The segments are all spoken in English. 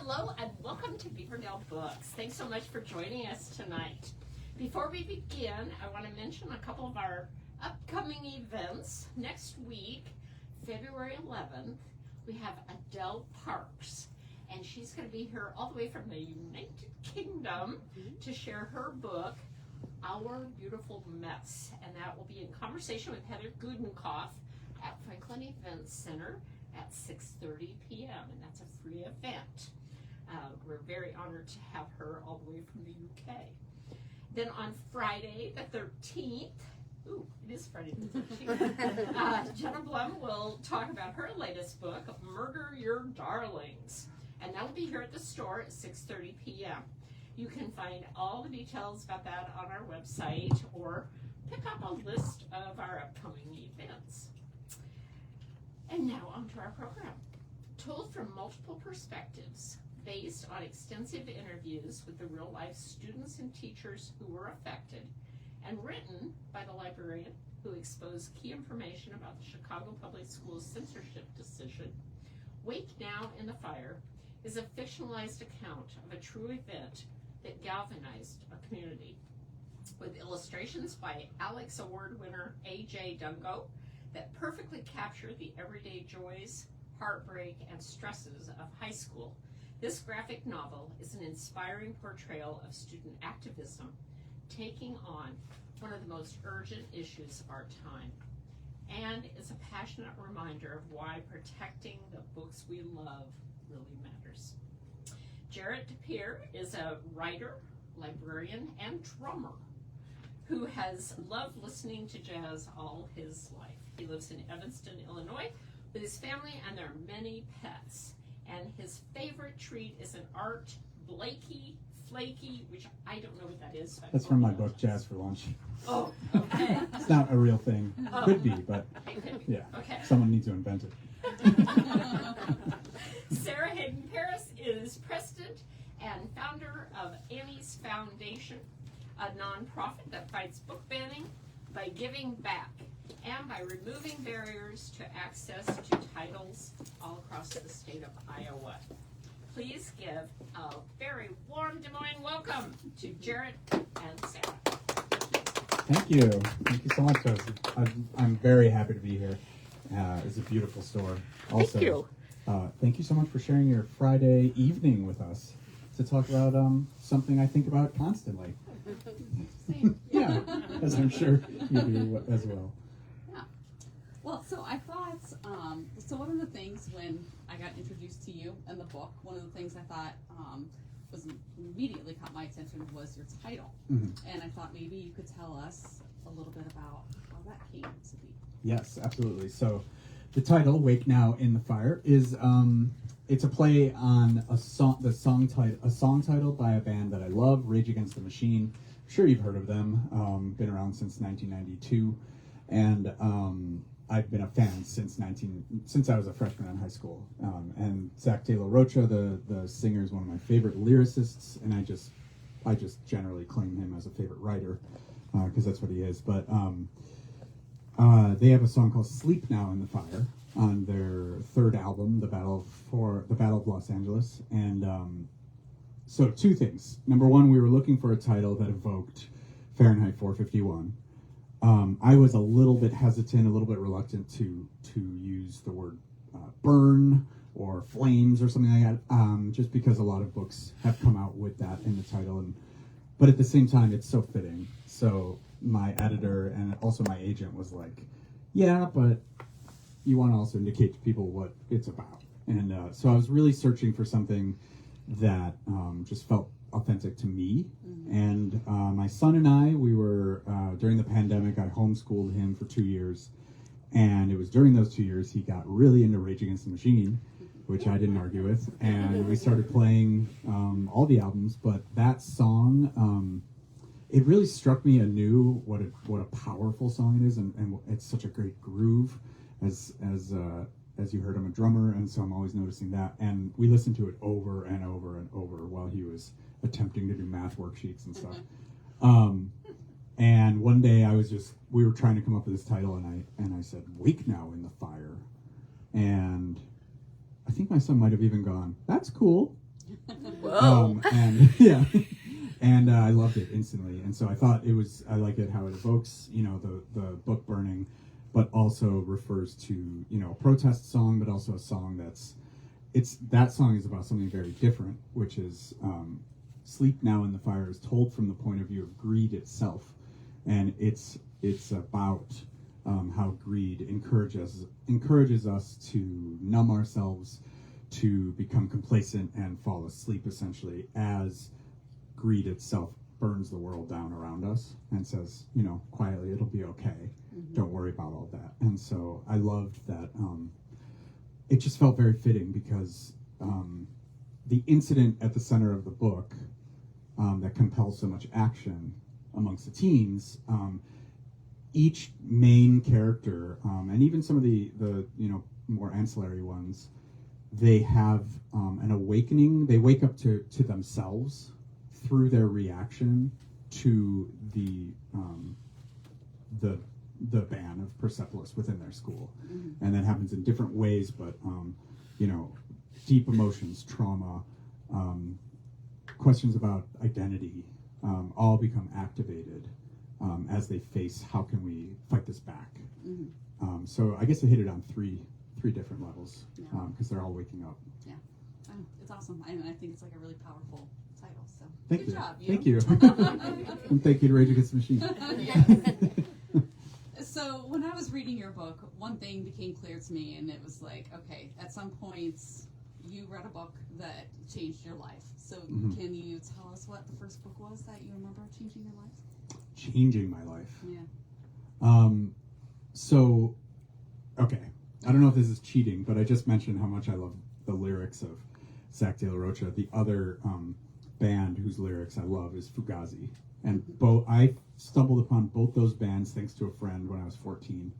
Hello and welcome to Beaverdale Books. Thanks so much for joining us tonight. Before we begin, I want to mention a couple of our upcoming events. Next week, February 11th, we have Adele Parks, and she's going to be here all the way from the United Kingdom to share her book, Our Beautiful Mess, and that will be in conversation with Heather Gudenkoff at Franklin Events Center at 6:30 p.m., and that's a free event. We're very honored to have her all the way from the UK. Then on Friday the 13th, it is Friday the 13th, Jenna Blum will talk about her latest book, Murder Your Darlings, and that will be here at the store at 6:30 p.m. You can find all the details about that on our website or pick up a list of our upcoming events. And now on to our program. Told from multiple perspectives, based on extensive interviews with the real-life students and teachers who were affected, and written by the librarian who exposed key information about the Chicago Public Schools censorship decision, Wake Now in the Fire is a fictionalized account of a true event that galvanized a community, with illustrations by Alex Award-winner AJ Dungo that perfectly capture the everyday joys, heartbreak, and stresses of high school. This graphic novel is an inspiring portrayal of student activism, taking on one of the most urgent issues of our time, and is a passionate reminder of why protecting the books we love really matters. Jarrett Dapier is a writer, librarian, and drummer who has loved listening to jazz all his life. He lives in Evanston, Illinois, with his family and their many pets. And his favorite treat is an Art Blakey Flaky, which I don't know what that is. That's from my book, Jazz for Lunch. Oh, okay. It's not a real thing. Oh. Could be, but It could be. yeah. Okay. Someone needs to invent it. Sarah Hayden Paris is president and founder of Annie's Foundation, a nonprofit that fights book banning by giving back and by removing barriers to access to titles all across the state of Iowa. Please give a very warm Des Moines welcome to Jarrett and Sarah. Thank you. Thank you so much, Josie. I'm very happy to be here. It's a beautiful store. Also, Thank you. Thank you so much for sharing your Friday evening with us to talk about something I think about constantly. Same. Yeah, as I'm sure you do as well. Yeah. Well, so I thought, so one of the things when I got introduced to you and the book, one of the things I thought was immediately caught my attention was your title. Mm-hmm. And I thought maybe you could tell us a little bit about how that came to be. Yes, absolutely. So the title, Wake Now in the Fire, is it's a play on a song title by a band that I love, Rage Against the Machine. I'm sure you've heard of them. Been around since 1992, and I've been a fan since I was a freshman in high school. And Zach De La Rocha, the singer, is one of my favorite lyricists, and I just generally claim him as a favorite writer because that's what he is. But they have a song called "Sleep Now in the Fire" on their third album, The Battle of Los Angeles. And so two things. Number one, we were looking for a title that evoked Fahrenheit 451. I was a little bit hesitant, a little bit reluctant to use the word burn or flames or something like that, just because a lot of books have come out with that in the title. But at the same time, it's so fitting. So my editor and also my agent was like, yeah, but you want to also indicate to people what it's about. And so I was really searching for something that just felt authentic to me. Mm-hmm. And my son and I, we were, during the pandemic, I homeschooled him for 2 years. And it was during those 2 years he got really into Rage Against the Machine, which I didn't argue with. And we started playing all the albums. But that song, it really struck me anew what a powerful song it is. And it's such a great groove. As you heard, I'm a drummer, and so I'm always noticing that. And we listened to it over and over and over while he was attempting to do math worksheets and stuff. And one day we were trying to come up with this title, and I said, "Wake Now in the Fire." And I think my son might have even gone, "That's cool." Whoa. And yeah, and I loved it instantly. And so I thought I like it how it evokes, the book burning, but also refers to, a protest song, but also a song that song is about something very different, which is Sleep Now in the Fire is told from the point of view of greed itself. And it's about how greed encourages us to numb ourselves, to become complacent and fall asleep, essentially, as greed itself burns the world down around us and says, quietly, it'll be okay. Don't worry about all that. And so I loved that. It just felt very fitting because the incident at the center of the book that compels so much action amongst the teens, each main character, and even some of the more ancillary ones, they have an awakening. They wake up to themselves through their reaction to the ban of Persepolis within their school. And that happens in different ways, but deep emotions, trauma, questions about identity, all become activated as they face how can we fight this back. So I guess I hit it on three different levels because they're all waking up. Yeah, it's awesome. I think it's like a really powerful title. So Thank good you. job. Thank you. And thank you to Rage Against the Machine. So when I was reading your book, one thing became clear to me, and it was like, okay, at some points you read a book that changed your life. So can you tell us what the first book was that you remember changing your life? Changing my life. Yeah. So, okay. I don't know if this is cheating, but I just mentioned how much I love the lyrics of Zach De La Rocha. The other band whose lyrics I love is Fugazi. And I stumbled upon both those bands thanks to a friend when I was 14,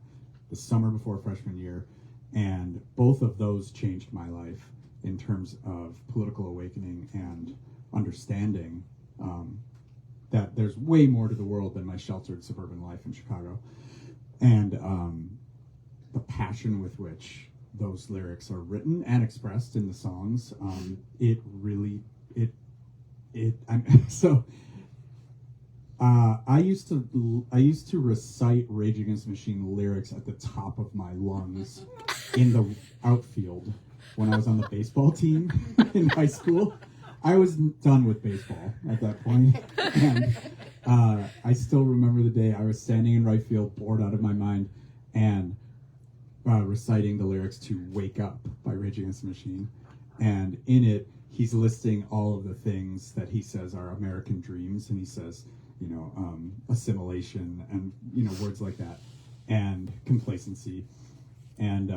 the summer before freshman year. And both of those changed my life in terms of political awakening and understanding that there's way more to the world than my sheltered suburban life in Chicago. And the passion with which those lyrics are written and expressed in the songs, I used to recite Rage Against the Machine lyrics at the top of my lungs in the outfield when I was on the baseball team in high school. I was done with baseball at that point, and I still remember the day I was standing in right field, bored out of my mind, and reciting the lyrics to "Wake Up" by Rage Against the Machine. And in it, he's listing all of the things that he says are American dreams, and he says, assimilation and words like that, and complacency, and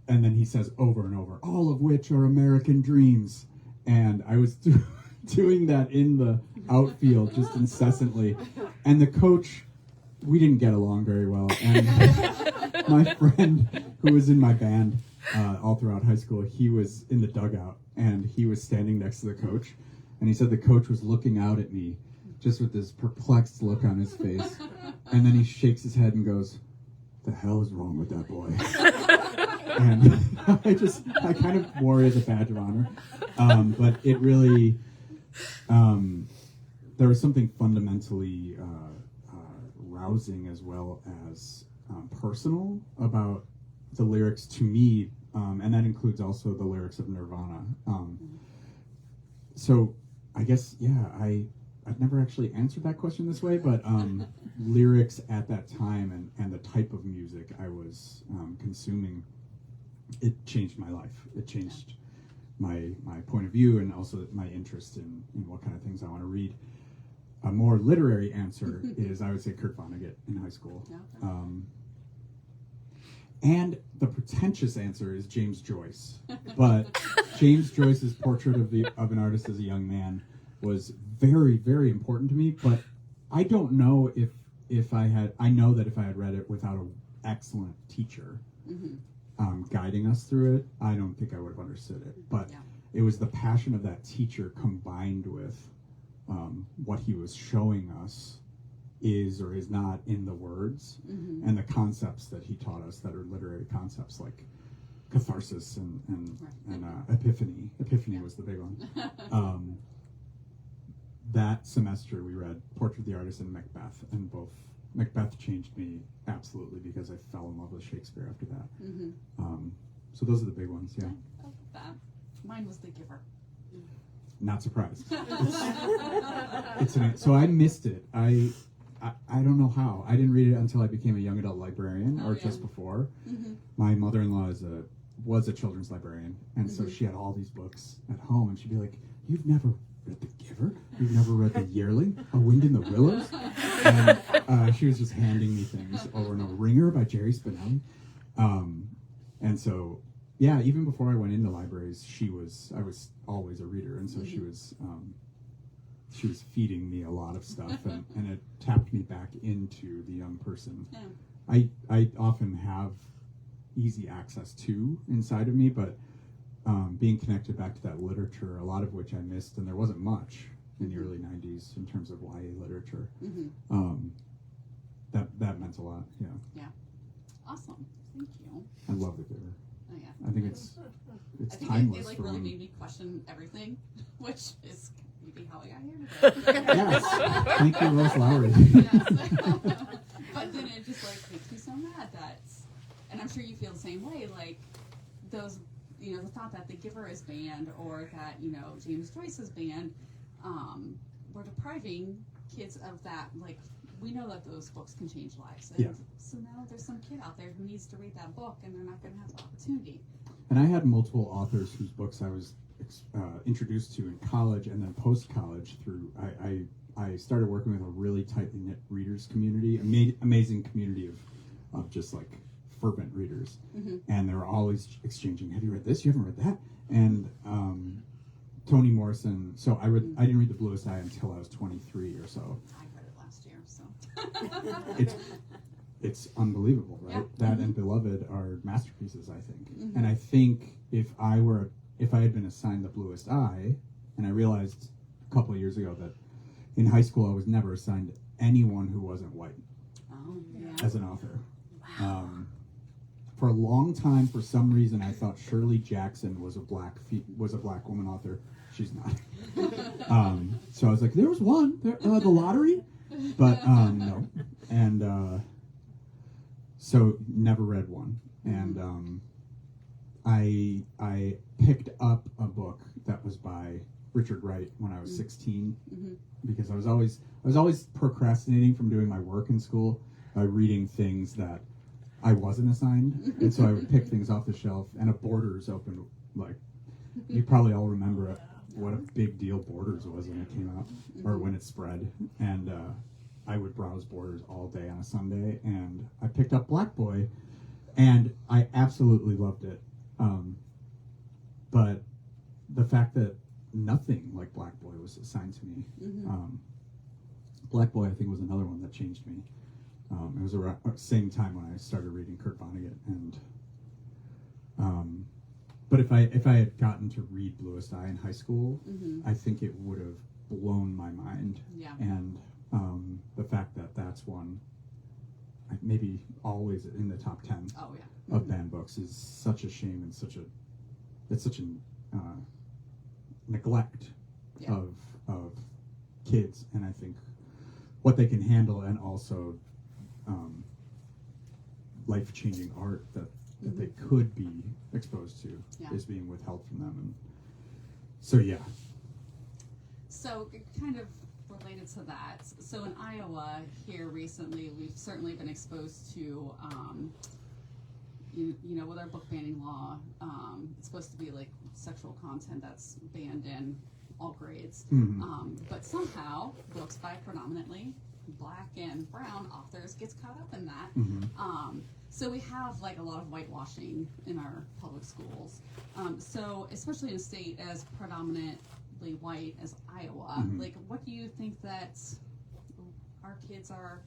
then he says over and over, all of which are American dreams. And I was doing that in the outfield just incessantly, and the coach, we didn't get along very well, and my friend who was in my band all throughout high school, he was in the dugout, and he was standing next to the coach, and he said the coach was looking out at me just with this perplexed look on his face, and then he shakes his head and goes, "The hell is wrong with that boy?" And I kind of wore it as a badge of honor, but it really, there was something fundamentally rousing as well as personal about the lyrics to me, and that includes also the lyrics of Nirvana. So I guess, I've never actually answered that question this way, but lyrics at that time and the type of music I was consuming, it changed my life. It changed my point of view and also my interest in what kind of things I want to read. A more literary answer is, I would say, Kurt Vonnegut in high school. And the pretentious answer is James Joyce. But James Joyce's portrait of an artist as a young man was very, very important to me. But I don't know I know that if I had read it without an excellent teacher guiding us through it, I don't think I would have understood it. But it was the passion of that teacher combined with what he was showing us is or is not in the words, and the concepts that he taught us that are literary concepts like catharsis and epiphany. Epiphany was the big one. That semester we read Portrait of the Artist and Macbeth, and both Macbeth changed me absolutely because I fell in love with Shakespeare after that. Mm-hmm. So those are the big ones, yeah. I love that. Mine was The Giver. Not surprised. So I missed it. I don't know how. I didn't read it until I became a young adult librarian, or just before. Mm-hmm. My mother-in-law was a children's librarian, and so Mm-hmm. she had all these books at home, and she'd be like, "You've never read The Giver? You've never read The Yearling? A Wind in the Willows?" And she was just handing me things over and over. Ringer by Jerry Spinelli. And so, yeah, even before I went into libraries, I was always a reader, and so she was feeding me a lot of stuff, and it tapped me back into the young person. Yeah. I often have easy access to inside of me, but being connected back to that literature, a lot of which I missed, and there wasn't much in the early 90s in terms of YA literature. Mm-hmm. That meant a lot, yeah. Yeah. Awesome. Thank you. I love The Giver. Oh, yeah. I think it's I think timeless it like for really one. made me question everything, which is maybe how I got here today. Yes. Thank you, Rose Lowry. Yes. But then it just like makes me so mad that, and I'm sure you feel the same way, like those, the thought that The Giver is banned, or that, James Joyce is banned, we're depriving kids of that, like, we know that those books can change lives. And Yeah. so now there's some kid out there who needs to read that book, and they're not going to have the opportunity. And I had multiple authors whose books I was introduced to in college and then post-college through, I started working with a really tightly knit readers community, amazing community of just like fervent readers. Mm-hmm. And they were always exchanging, have you read this? You haven't read that? And Toni Morrison, so I didn't read The Bluest Eye until I was 23 or so. I read it last year, so. It's unbelievable, right? Yeah. That Mm-hmm. and Beloved are masterpieces, I think. Mm-hmm. And I think if I had been assigned The Bluest Eye, and I realized a couple of years ago that in high school I was never assigned anyone who wasn't white Oh, yeah. as an author. For a long time, for some reason, I thought Shirley Jackson was a black woman author. She's not. So I was like, there was one, The Lottery, but no. And so never read one. And I picked up a book that was by Richard Wright when I was 16, Mm-hmm. because I was always procrastinating from doing my work in school by reading things that I wasn't assigned, and so I would pick things off the shelf. And a Borders opened, like, you probably all remember what a big deal Borders was when it came out, or when it spread. And I would browse Borders all day on a Sunday, and I picked up Black Boy, and I absolutely loved it. But the fact that nothing like Black Boy was assigned to me, Mm-hmm. Black Boy, I think, was another one that changed me. It was around the same time when I started reading Kurt Vonnegut, and but if I had gotten to read Bluest Eye in high school, Mm-hmm. I think it would have blown my mind. Yeah. And the fact that that's one, maybe always in the top 10 Oh, yeah. of banned books, is such a shame, and it's such a neglect Yeah. of kids, and I think what they can handle, and also life-changing art that they could be exposed to, Yeah. is being withheld from them. And so yeah. So, kind of related to that, so in Iowa here recently, we've certainly been exposed to, with our book banning law, it's supposed to be like sexual content that's banned in all grades. But somehow, books by predominantly Black and brown authors gets caught up in that. So we have like a lot of whitewashing in our public schools. So especially in a state as predominantly white as Iowa, like what do you think that our kids are,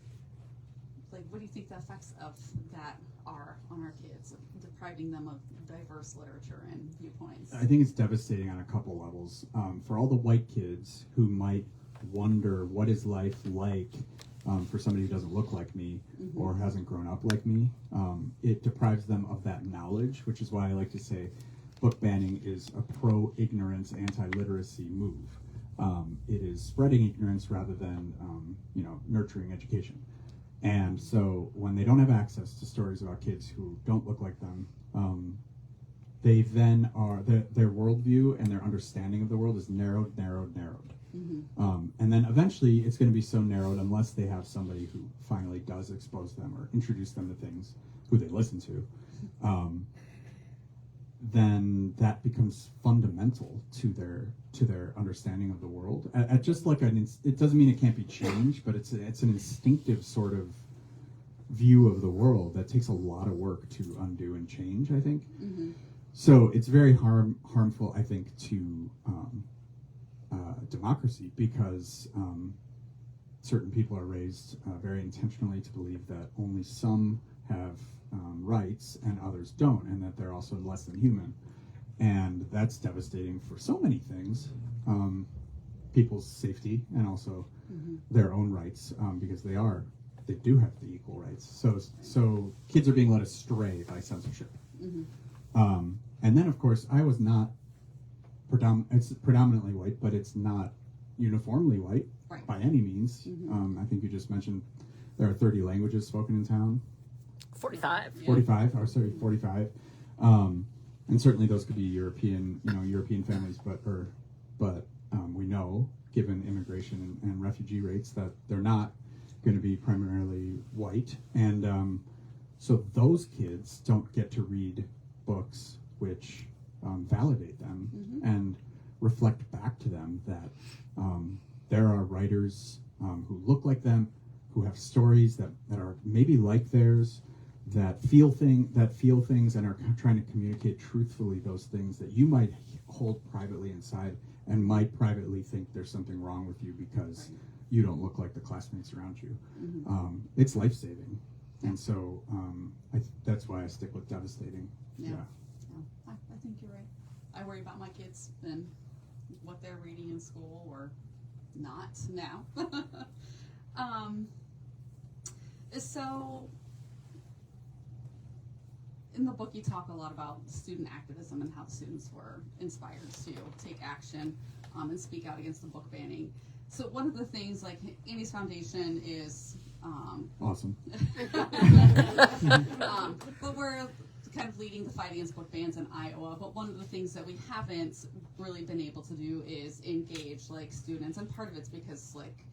like what do you think the effects of that are on our kids, depriving them of diverse literature and viewpoints? I think it's devastating on a couple levels. For all the white kids who might wonder what is life like for somebody who doesn't look like me or hasn't grown up like me, it deprives them of that knowledge, which is why I like to say book banning is a pro-ignorance, anti-literacy move. It is spreading ignorance rather than, nurturing education. And so when they don't have access to stories about kids who don't look like them, they then their worldview and their understanding of the world is narrowed. And then eventually it's going to be so narrowed unless they have somebody who finally does expose them or introduce them to things who they listen to. Then that becomes fundamental to their understanding of the world. At just like it doesn't mean it can't be changed, but it's an instinctive sort of view of the world that takes a lot of work to undo and change, I think. So it's very harmful, I think, to democracy because certain people are raised very intentionally to believe that only some have rights and others don't, and that they're also less than human. And that's devastating for so many things, people's safety and also their own rights, because they do have the equal rights. So kids are being led astray by censorship. And then, of course, I was not it's predominantly white, but it's not uniformly white by any means. I think you just mentioned there are 30 languages spoken in town. 45. 45. Oh, sorry, 45. And certainly those could be European families, but we know, given immigration and refugee rates, that they're not going to be primarily white, and so those kids don't get to read books which validate them and reflect back to them that there are writers who look like them, who have stories that are maybe like theirs, that feel things and are trying to communicate truthfully those things that you might hold privately inside and might privately think there's something wrong with you because you don't look like the classmates around you. It's life-saving. And so that's why I stick with devastating. I think you're right. I worry about my kids and what they're reading in school or not now. So in the book you talk a lot about student activism and how the students were inspired to take action and speak out against the book banning. So one of the things, like Amy's foundation is awesome. But we're kind of leading the fight against book bans in Iowa. But one of the things that we haven't really been able to do is engage like students, and part of it's because like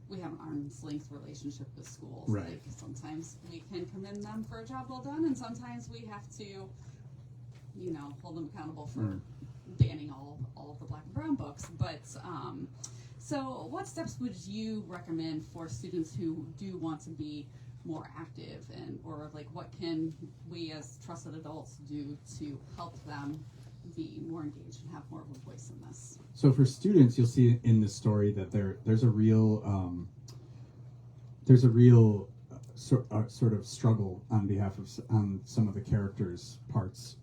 we have an arm's length relationship with schools. Right. Like sometimes we can commend them for a job well done, and sometimes we have to, hold them accountable for banning all of the black and brown books. But so what steps would you recommend for students who do want to be more active, or like what can we as trusted adults do to help them be more engaged and have more of a voice in this? So for students, you'll see in this story that there's a real sort of struggle on behalf of some of the characters' parts,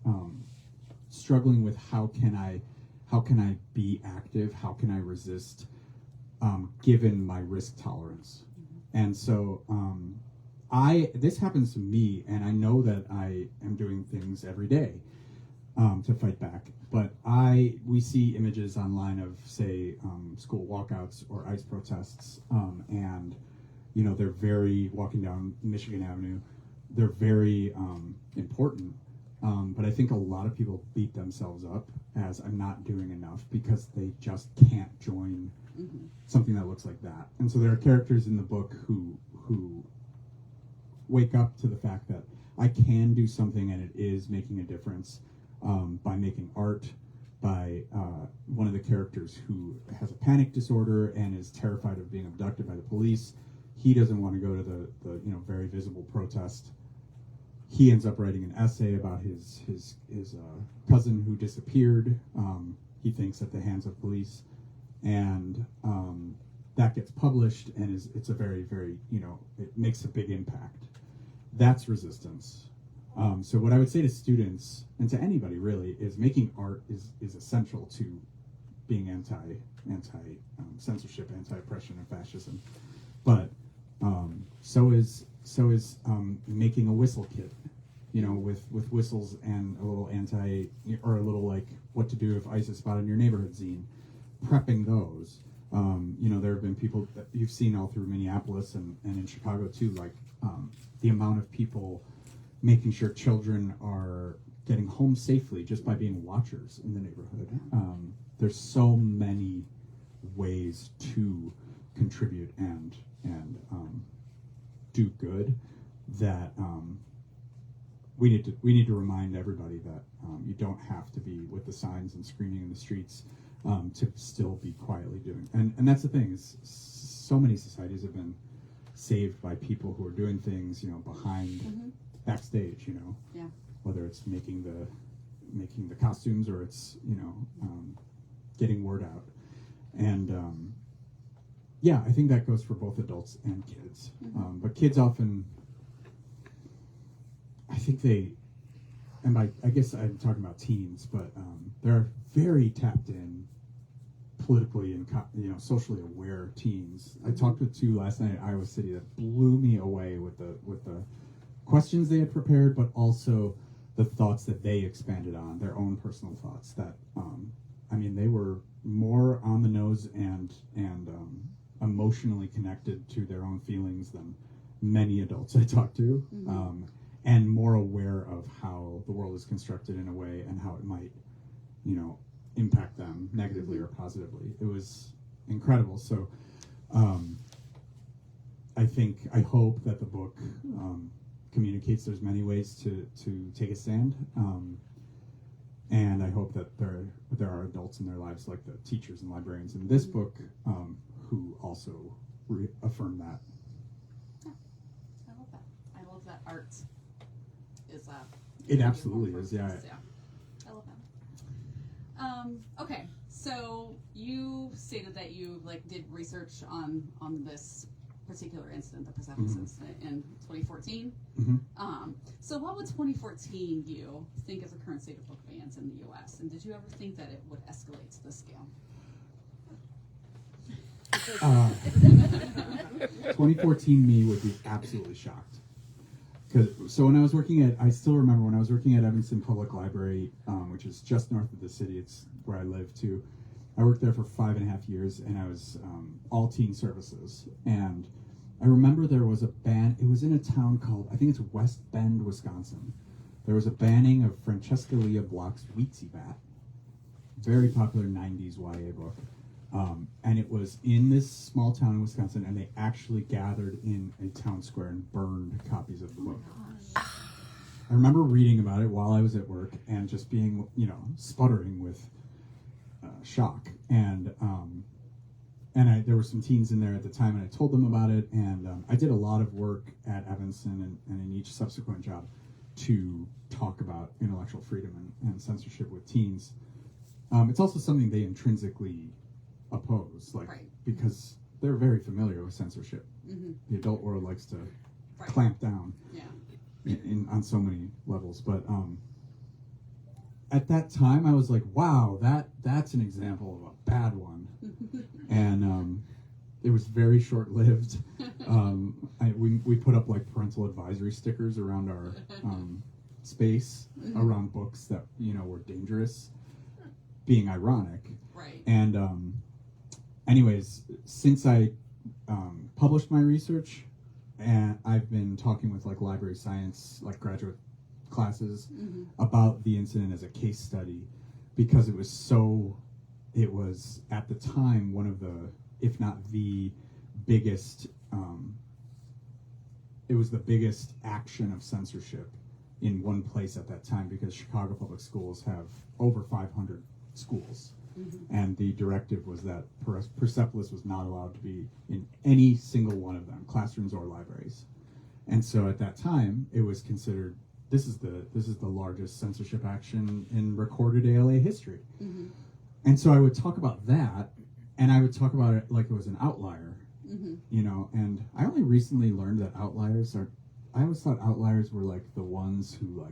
struggling with how can I be active, how can I resist, given my risk tolerance. And so this happens to me, and I know that I am doing things every day to fight back. But we see images online of, say, school walkouts or ICE protests, and they're very, walking down Michigan Avenue, they're very important. But I think a lot of people beat themselves up as I'm not doing enough because they just can't join something that looks like that. And so there are characters in the book who wake up to the fact that I can do something and it is making a difference, by making art, by one of the characters who has a panic disorder and is terrified of being abducted by the police. He doesn't want to go to the very visible protest. He ends up writing an essay about his cousin who disappeared. He thinks at the hands of police, and that gets published, and it's a very, very, it makes a big impact. That's resistance. So what I would say to students, and to anybody really, is making art is essential to being anti censorship, anti-oppression, and fascism. But so is making a whistle kit, you know, with whistles and a little or a little like what to do if ISIS spotted in your neighborhood zine, prepping those. You know, there have been people that you've seen all through Minneapolis and in Chicago too, like the amount of people making sure children are getting home safely just by being watchers in the neighborhood. There's so many ways to contribute and do good that we need to remind everybody that you don't have to be with the signs and screaming in the streets to still be quietly doing. And that's the thing, is so many societies have been saved by people who are doing things, you know, behind backstage, you know. Yeah. Whether it's making the costumes or it's, you know, getting word out. And yeah, I think that goes for both adults and kids. But kids often, I think I guess I'm talking about teens, but they're very tapped in politically and, you know, socially aware teens. I talked with two last night at Iowa City that blew me away with the questions they had prepared, but also the thoughts that they expanded on, their own personal thoughts that, I mean, they were more on the nose and emotionally connected to their own feelings than many adults I talked to, and more aware of how the world is constructed in a way and how it might, you know, impact them negatively or positively. It was incredible. So I hope that the book communicates there's many ways to take a stand, and I hope that there are adults in their lives, like the teachers and librarians in this book, who also affirm that. Yeah, I love that. I love that art is it absolutely is. Yeah. I love that. Okay, so you stated that you did research on this particular incident, the Persepolis incident in 2014. So what would 2014 you think is the current state of book bans in the U.S., and did you ever think that it would escalate to this scale? 2014 me would be absolutely shocked. So when I was I still remember when I was working at Evanston Public Library, which is just north of the city, it's where I live too. I worked there for 5.5 years, and I was all teen services. And I remember there was a ban. It was in a town called, I think it's West Bend, Wisconsin. There was a banning of Francesca Leah Bloch's Wheatsy Bat, very popular 90s YA book. And it was in this small town in Wisconsin, and they actually gathered in a town square and burned copies of the book. I remember reading about it while I was at work and just being, you know, sputtering with shock. And there were some teens in there at the time, and I told them about it, and I did a lot of work at Evanston and in each subsequent job to talk about intellectual freedom and censorship with teens. It's also something they intrinsically oppose, because they're very familiar with censorship. The adult world likes to clamp down on so many levels. But at that time, I was like, wow, that's an example of a bad one. And it was very short-lived. We put up parental advisory stickers around our space, around books that, you know, were dangerous, being ironic. And anyways, since I published my research, and I've been talking with library science, graduate classes, about the incident as a case study, because it was at the time one of the, if not the biggest, it was the biggest action of censorship in one place at that time, because Chicago Public Schools have over 500 schools. And the directive was that Persepolis was not allowed to be in any single one of them, classrooms or libraries. And so at that time, it was considered, this is the largest censorship action in recorded ALA history. And so I would talk about that, and I would talk about it like it was an outlier, you know. And I only recently learned that outliers I always thought outliers were the ones who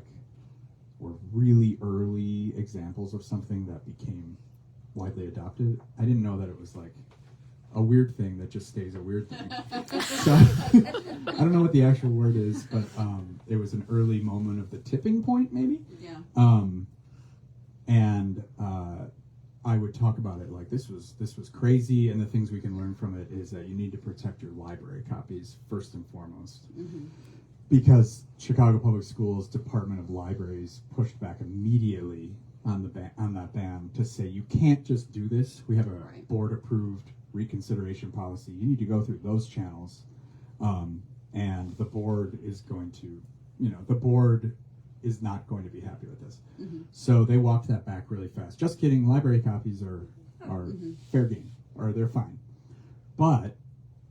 were really early examples of something that became widely adopted. I didn't know that it was a weird thing that just stays a weird thing. So I don't know what the actual word is, but it was an early moment of the tipping point, maybe. Yeah. And I would talk about it like this was crazy, and the things we can learn from it is that you need to protect your library copies first and foremost. Mm-hmm. Because Chicago Public Schools Department of Libraries pushed back immediately on that ban to say you can't just do this. We have a Right. board-approved reconsideration policy. You need to go through those channels, and the board is going to, the board is not going to be happy with this. Mm-hmm. So they walked that back really fast. Just kidding. Library copies are Mm-hmm. fair game, or they're fine, but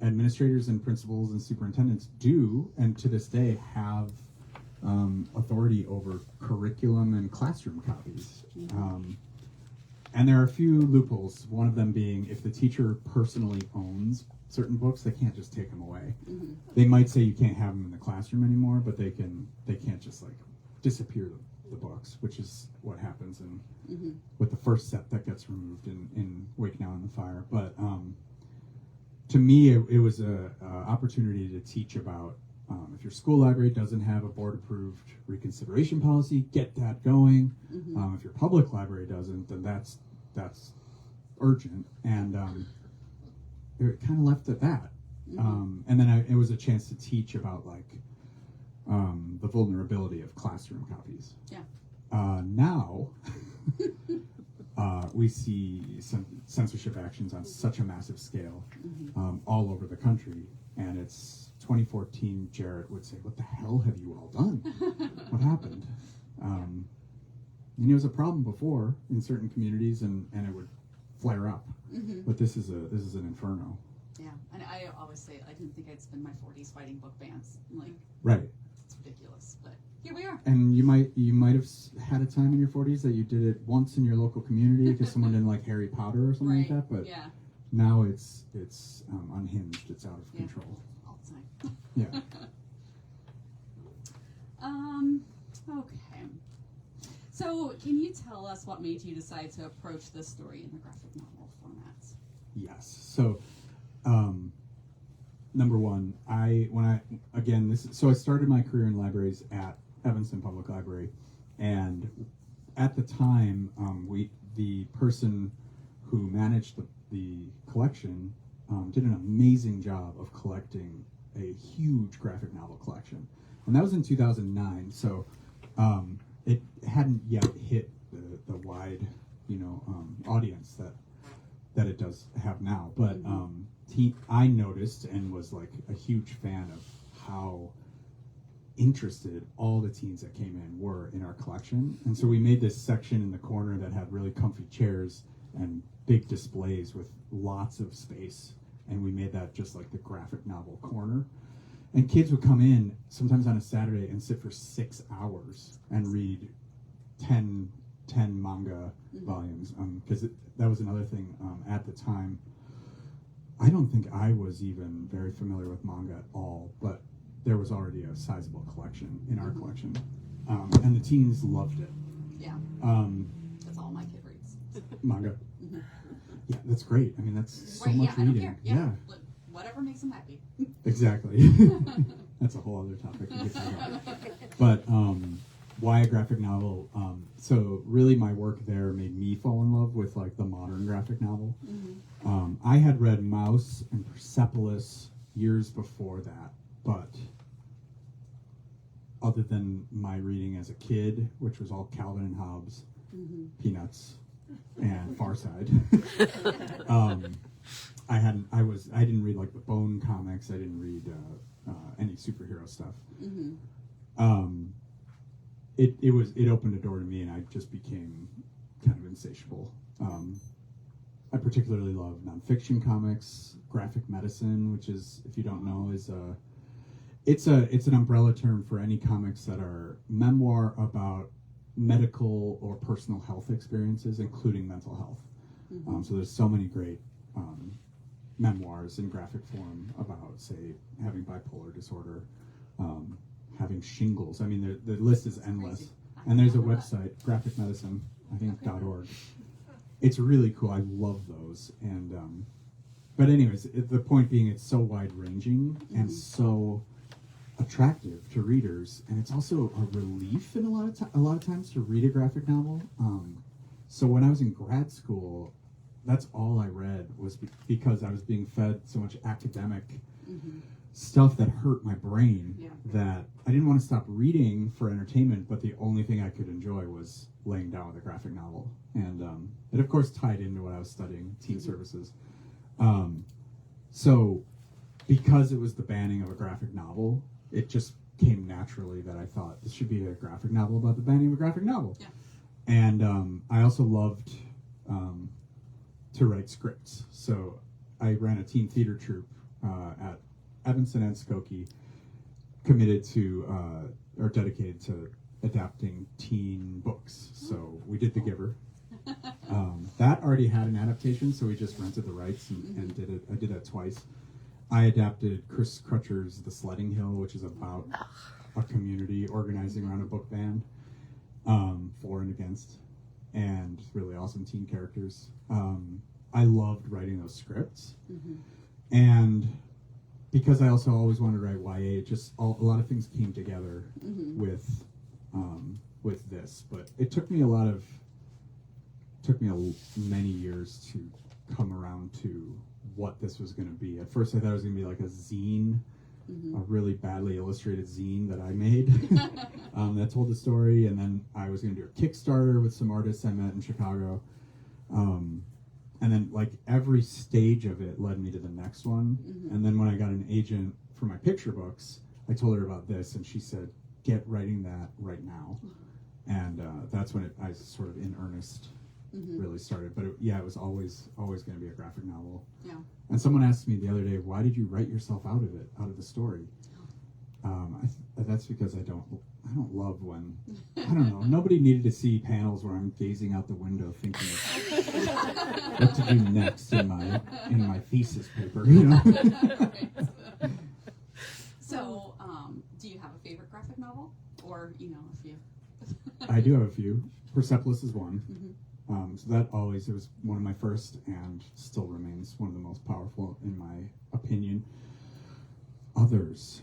administrators and principals and superintendents do, and to this day, have authority over curriculum and classroom copies. And there are a few loopholes, one of them being if the teacher personally owns certain books, they can't just take them away. Mm-hmm. They might say you can't have them in the classroom anymore, but they can't just like disappear the books, which is what happens with the first set that gets removed in Wake Now in the Fire. But to me, it was a opportunity to teach about if your school library doesn't have a board-approved reconsideration policy, get that going. Mm-hmm. If your public library doesn't, then that's urgent. And it kind of left at that. Mm-hmm. And then it was a chance to teach about the vulnerability of classroom copies. Yeah. Now. We see some censorship actions on such a massive scale all over the country, and it's 2014. Jarrett would say, "What the hell have you all done? What happened?" And it was a problem before in certain communities, and it would flare up. Mm-hmm. But this is an inferno. Yeah, and I always say I didn't think I'd spend my 40s fighting book bans. Like, Right. it's ridiculous, but here we are. And you might have had a time in your 40s that you did it once in your local community because someone didn't like Harry Potter or something like that. But yeah, now it's unhinged. It's out of Yeah. control. all the time. Yeah. Okay. So, can you tell us what made you decide to approach this story in the graphic novel format? Yes. So, number one, I started my career in libraries at Evanston Public Library, and at the time, the person who managed the collection did an amazing job of collecting a huge graphic novel collection, and that was in 2009. So it hadn't yet hit the wide, audience that it does have now. But I noticed and was like a huge fan of how interested all the teens that came in were in our collection. And so we made this section in the corner that had really comfy chairs and big displays with lots of space. And we made that just like the graphic novel corner. And kids would come in sometimes on a Saturday and sit for 6 hours and read 10 manga volumes. Because that was another thing at the time. I don't think I was even very familiar with manga at all, but there was already a sizable collection in our collection. And the teens loved it. Yeah. That's all my kid reads. Manga. Yeah, that's great. I mean, that's so Right, much yeah, I don't reading. care. Yeah. Whatever makes them happy. Exactly. That's a whole other topic. We could talk about. But why a graphic novel? So really, my work there made me fall in love with like the modern graphic novel. I had read Mouse and Persepolis years before that, but other than my reading as a kid, which was all Calvin and Hobbes, Peanuts, and Far Side, I didn't read like the Bone comics. I didn't read any superhero stuff. It opened a door to me, and I just became kind of insatiable. I particularly love nonfiction comics, graphic medicine, which is, if you don't know, it's an umbrella term for any comics that are memoir about medical or personal health experiences, including mental health. So there's so many great memoirs in graphic form about, say, having bipolar disorder, having shingles. I mean, the list is endless. And there's a website, Graphic Medicine, I think .org. It's really cool. I love those. And But anyways, the point being, it's so wide-ranging and so attractive to readers, and it's also a relief in a lot of times to read a graphic novel. So when I was in grad school, that's all I read was because I was being fed so much academic stuff that hurt my brain that I didn't want to stop reading for entertainment, but the only thing I could enjoy was laying down with a graphic novel. And it, of course, tied into what I was studying, teen services. So because it was the banning of a graphic novel, it just came naturally that I thought this should be a graphic novel about the banning of a graphic novel. Yeah. And I also loved to write scripts. So I ran a teen theater troupe at Evanston and Skokie, committed to or dedicated to adapting teen books. So we did The Giver. That already had an adaptation, so we just rented the rights and did it. I did that twice. I adapted Chris Crutcher's The Sledding Hill, which is about a community organizing around a book ban, for and against, and really awesome teen characters. I loved writing those scripts, and because I also always wanted to write YA, a lot of things came together with this. But it took me many years to come around to what this was going to be. At first I thought it was going to be like a zine, a really badly illustrated zine that I made that told the story, and then I was going to do a Kickstarter with some artists I met in Chicago, and then like every stage of it led me to the next one. And then when I got an agent for my picture books, I told her about this, and she said, get writing that right now. And that's when I sort of in earnest really started. But it was always going to be a graphic novel. Yeah. And someone asked me the other day, why did you write yourself out of the story? That's because I don't love when, I don't know, nobody needed to see panels where I'm gazing out the window thinking of what to do next in my thesis paper, you know? Right. So, do you have a favorite graphic novel? Or, if you... I do have a few. Persepolis is one. So that it was one of my first and still remains one of the most powerful in my opinion. Others.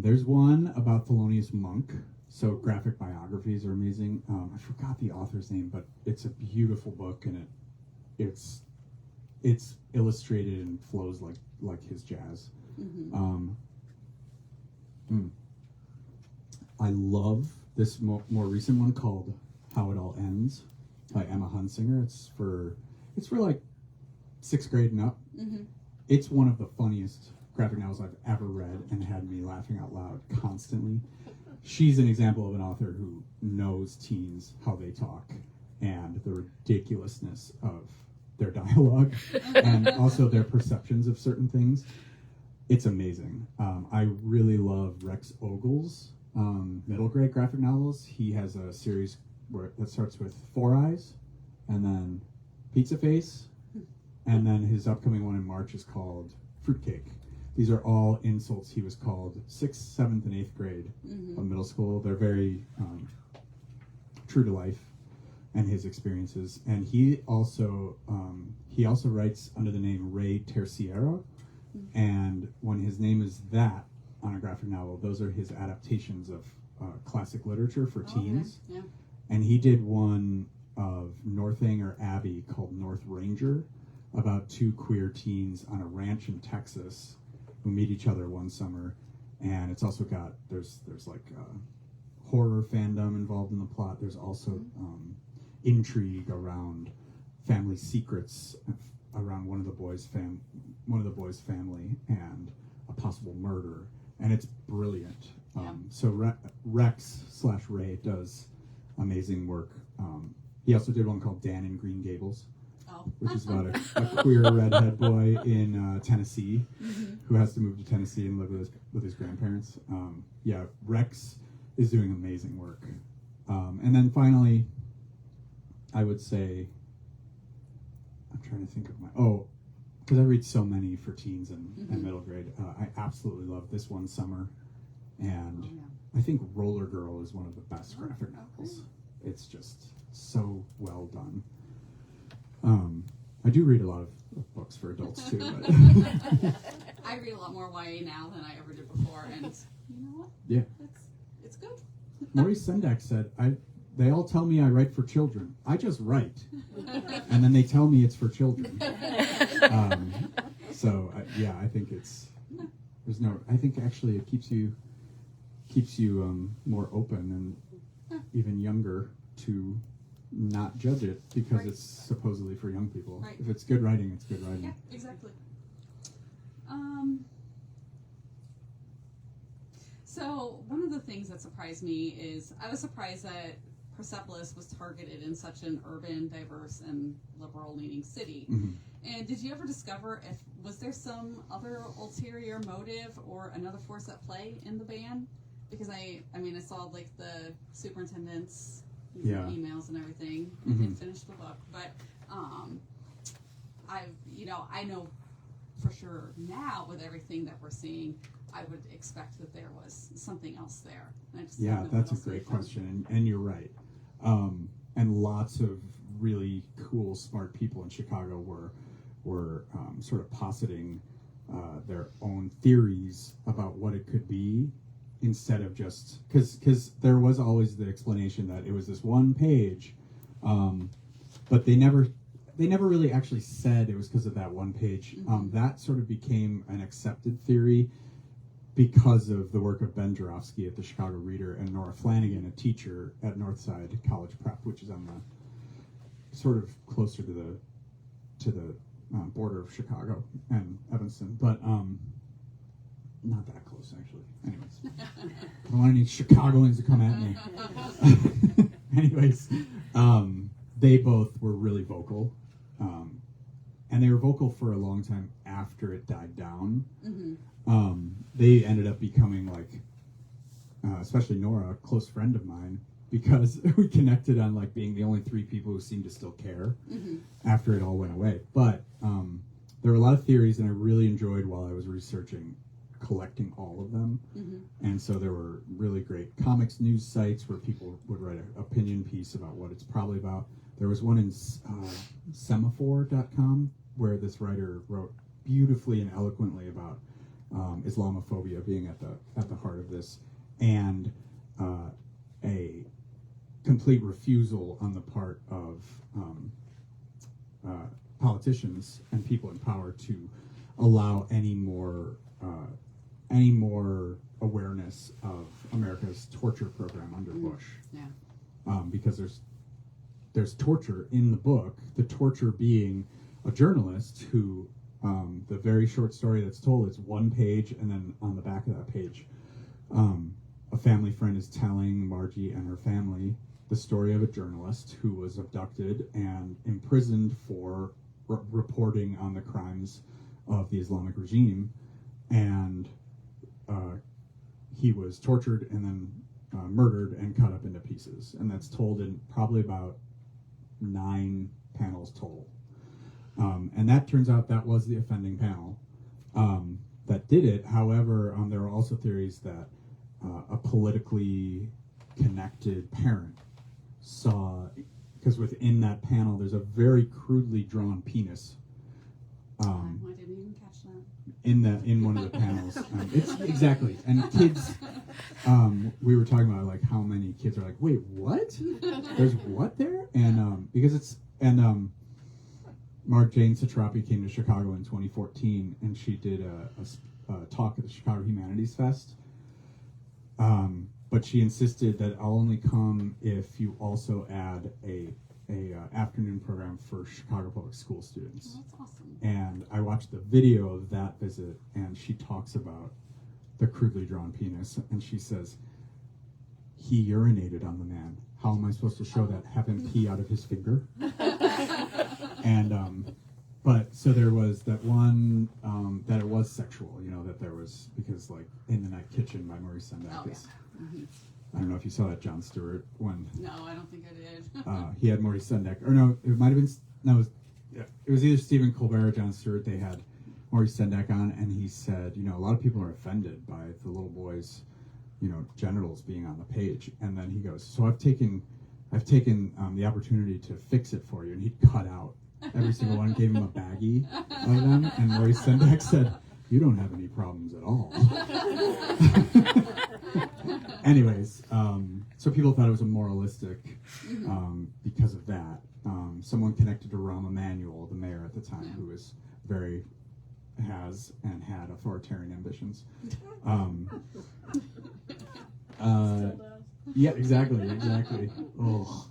There's one about Thelonious Monk. So graphic biographies are amazing. I forgot the author's name, but it's a beautiful book, and it's illustrated and flows like his jazz. I love this more recent one called How It All Ends by Emma Hunsinger. It's for like 6th grade and up. It's one of the funniest graphic novels I've ever read and had me laughing out loud constantly. She's an example of an author who knows teens, how they talk, and the ridiculousness of their dialogue and also their perceptions of certain things. It's amazing. I really love Rex Ogle's middle grade graphic novels. He has a series that starts with Four Eyes, and then Pizza Face, and then his upcoming one in March is called Fruitcake. These are all insults he was called 6th, 7th, and 8th grade of middle school. They're very true to life and his experiences. And he also writes under the name Ray Terciera. And when his name is that on a graphic novel, those are his adaptations of classic literature for teens. Okay. Yeah. And he did one of Northanger Abbey called North Ranger, about 2 queer teens on a ranch in Texas who meet each other one summer. And it's also got, there's like horror fandom involved in the plot. There's also intrigue around family secrets around one of the boys' family and a possible murder. And it's brilliant. So Rex/Ray does amazing work. He also did one called Dan in Green Gables, which is about a queer redhead boy in Tennessee who has to move to Tennessee and live with his grandparents. Rex is doing amazing work. And then finally, I would say, I'm trying to think of because I read so many for teens and middle grade. I absolutely love This One Summer, and I think Roller Girl is one of the best graphic novels. It's just so well done. I do read a lot of books books for adults too. But I read a lot more YA now than I ever did before, and you know what? Yeah. It's good. Maurice Sendak said, they all tell me I write for children. I just write. And then they tell me it's for children. I think I think actually it keeps you more open and even younger to not judge it because Right. it's supposedly for young people. Right. If it's good writing, it's good writing. Yeah, exactly. So one of the things that surprised me is I was surprised that Persepolis was targeted in such an urban, diverse, and liberal-leaning city. Mhm. And did you ever discover was there some other ulterior motive or another force at play in the ban? Because I saw like the superintendent's Yeah. emails and everything. I Mhm. didn't finish the book, but I know for sure now with everything that we're seeing, I would expect that there was something else there. And I just don't know That's what a else great we found. question, and you're right. And lots of really cool, smart people in Chicago were sort of positing their own theories about what it could be, instead of just because there was always the explanation that it was this one page, but they never really actually said it was because of that one page. That sort of became an accepted theory because of the work of Ben Jarofsky at the Chicago Reader and Nora Flanagan, a teacher at Northside College Prep, which is on the sort of closer to the border of Chicago and Evanston, but not that close actually. Anyways, I don't want any Chicagoans to come at me. Anyways, they both were really vocal, and they were vocal for a long time after it died down. Mm-hmm. They ended up becoming like, especially Nora, a close friend of mine, because we connected on like being the only three people who seemed to still care after it all went away. But there were a lot of theories, and I really enjoyed while I was researching collecting all of them. And so there were really great comics news sites where people would write an opinion piece about what it's probably about. There was one in semaphore.com where this writer wrote beautifully and eloquently about Islamophobia being at the heart of this, and a complete refusal on the part of politicians and people in power to allow any more awareness of America's torture program under Bush. Yeah. Because there's torture in the book. The torture being a journalist who, the very short story that's told is one page, and then on the back of that page, a family friend is telling Margie and her family the story of a journalist who was abducted and imprisoned for reporting on the crimes of the Islamic regime, and he was tortured and then murdered and cut up into pieces. And that's told in probably about 9 panels total. And that turns out that was the offending panel that did it. However, there are also theories that a politically connected parent saw, because within that panel there's a very crudely drawn penis. I didn't even catch that. In one of the panels. It's exactly. And kids, we were talking about like how many kids are like, wait, what? There's what there? And because it's, and Marjane Satrapi came to Chicago in 2014, and she did a talk at the Chicago Humanities Fest. But she insisted that I'll only come if you also add a afternoon program for Chicago Public School students. Oh, that's awesome. And I watched the video of that visit, and she talks about the crudely drawn penis, and she says, he urinated on the man. How am I supposed to show that? Have him pee out of his finger? And but so there was that one that it was sexual, that there was, because like In the Night Kitchen by Maurice Sendak is, I don't know if you saw that Jon Stewart one. No, I don't think I did. He had Maurice Sendak, or no, it might have been, no, it was either Stephen Colbert or Jon Stewart. They had Maurice Sendak on, and he said, a lot of people are offended by the little boy's, genitals being on the page. And then he goes, so I've taken the opportunity to fix it for you. And he'd cut out every single one, gave him a baggie of them, and Maurice Sendak said, "You don't have any problems at all." Anyways, so people thought it was a moralistic because of that. Someone connected to Rahm Emanuel, the mayor at the time, who was had authoritarian ambitions. Yeah, exactly. Oh.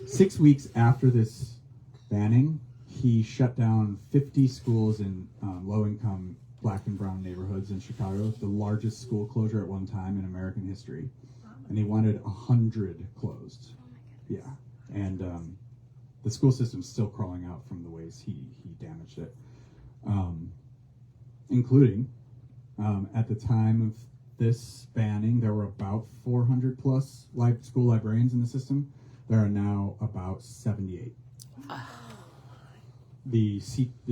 6 weeks after this banning, he shut down 50 schools in low-income black and brown neighborhoods in Chicago, the largest school closure at one time in American history. And he wanted 100 closed. Yeah. And the school system's still crawling out from the ways he damaged it. Including, at the time of this banning, there were about 400 plus school librarians in the system. There are now about 78. The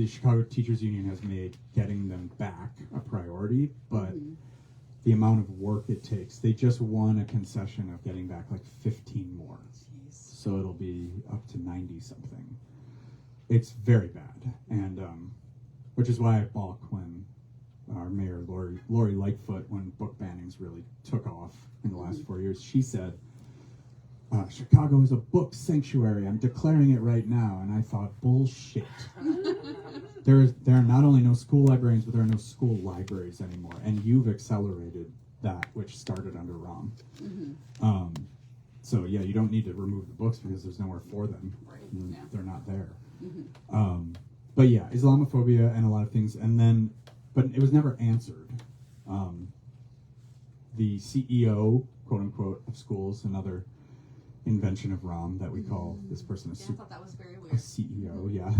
Chicago Teachers Union has made getting them back a priority, but the amount of work it takes, they just won a concession of getting back like 15 more. Jeez. So it'll be up to 90 something. It's very bad, and which is why I balk when our mayor, Lori Lightfoot, when book bannings really took off in the last 4 years, she said, Chicago is a book sanctuary. I'm declaring it right now. And I thought, bullshit. There are not only no school librarians, but there are no school libraries anymore. And you've accelerated that, which started under Rahm. So yeah, you don't need to remove the books because there's nowhere for them. Right. Yeah. They're not there. But yeah, Islamophobia and a lot of things. And then, but it was never answered. The CEO, quote unquote, of schools, another invention of Rahm that we call this person I thought that was very weird. a CEO, yeah.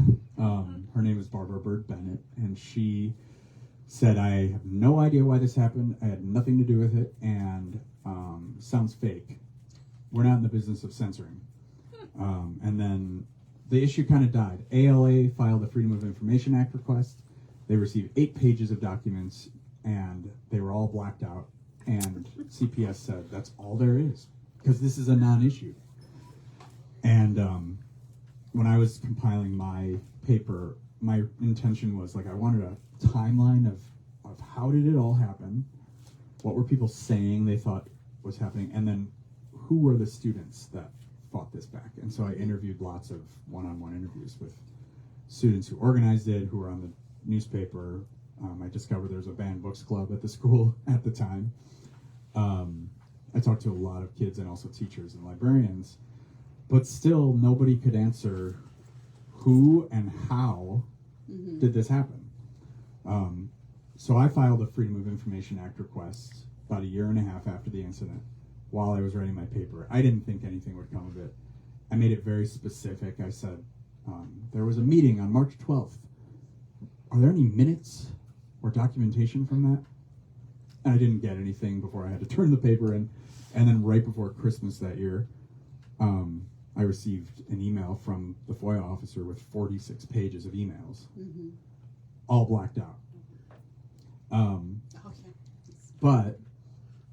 Her name is Barbara Bird Bennett, and she said, I have no idea why this happened. I had nothing to do with it, and sounds fake. We're not in the business of censoring. And then the issue kind of died. ALA filed a Freedom of Information Act request. They received 8 pages of documents, and they were all blacked out. And CPS said, that's all there is, because this is a non-issue. And when I was compiling my paper, my intention was, like, I wanted a timeline of how did it all happen, what were people saying they thought was happening, and then who were the students that fought this back. And so I interviewed lots of one-on-one interviews with students who organized it, who were on the newspaper. I discovered there was a banned books club at the school at the time. I talked to a lot of kids and also teachers and librarians, but still nobody could answer who and how did this happen. So I filed a Freedom of Information Act request about 1.5 years after the incident while I was writing my paper. I didn't think anything would come of it. I made it very specific. I said, there was a meeting on March 12th. Are there any minutes or documentation from that? And I didn't get anything before I had to turn the paper in. And then right before Christmas that year, I received an email from the FOIA officer with 46 pages of emails, all blacked out. But